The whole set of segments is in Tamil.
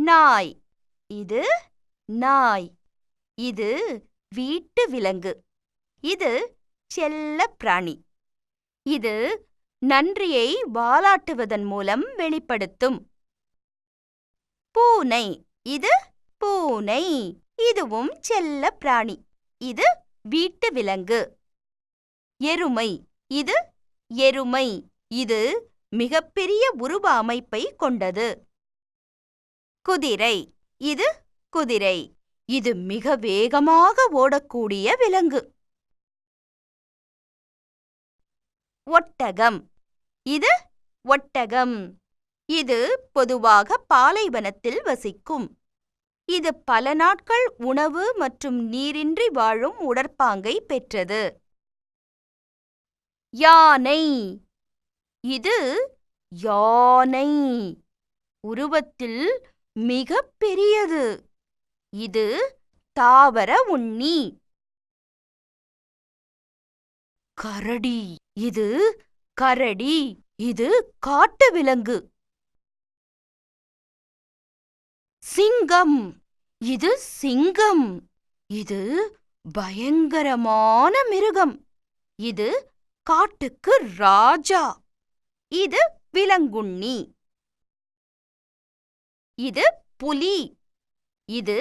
நாய். இது நாய். இது வீட்டு விலங்கு. இது செல்லப் பிராணி. இது நன்றியை வாலாட்டுவதன் மூலம் வெளிப்படுத்தும். பூனை. இது பூனை. இதுவும் செல்லப் பிராணி. இது வீட்டு விலங்கு. எருமை. இது எருமை. இது மிகப்பெரிய உருவ அமைப்பை கொண்டது. குதிரை. இது குதிரை. இது மிக வேகமாக ஓடக்கூடிய விலங்கு. ஒட்டகம். இது ஒட்டகம். இது பொதுவாக பாலைவனத்தில் வசிக்கும். இது பல நாட்கள் உணவு மற்றும் நீரின்றி வாழும் உடற்பாங்கை பெற்றது. யானை. இது யானை. உருவத்தில் மிகப் பெரியது. இது தாவர உண்ணி. கரடி. இது கரடி. இது காட்டு விலங்கு. சிங்கம். இது சிங்கம். இது பயங்கரமான மிருகம். இது காட்டுக்கு ராஜா. இது விலங்குண்ணி. இது புலி. இது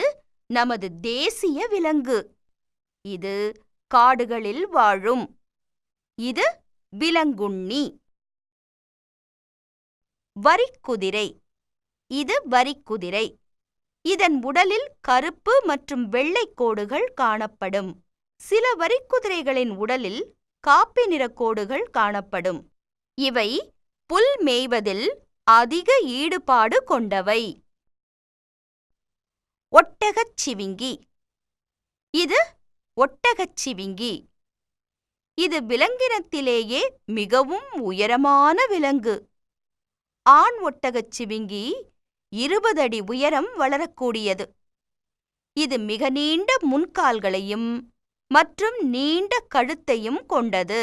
நமது தேசிய விலங்கு. இது காடுகளில் வாழும். இது விலங்குண்ணி. வரிக்குதிரை. இது வரிக்குதிரை. இதன் உடலில் கருப்பு மற்றும் வெள்ளை கோடுகள் காணப்படும். சில வரிக்குதிரைகளின் உடலில் காப்பி நிற கோடுகள் காணப்படும். இவை புல் மேய்வதில் அதிக ஈடுபாடு கொண்டவை. ஒட்டகச்சிவிங்கி. இது ஒட்டகச்சிவிங்கி. இது விலங்கினத்திலேயே மிகவும் உயரமான விலங்கு. ஆண் ஒட்டகச்சிவிங்கி 20 அடி உயரம் வளரக்கூடியது. இது மிக நீண்ட முன்கால்களையும் மற்றும் நீண்ட கழுத்தையும் கொண்டது.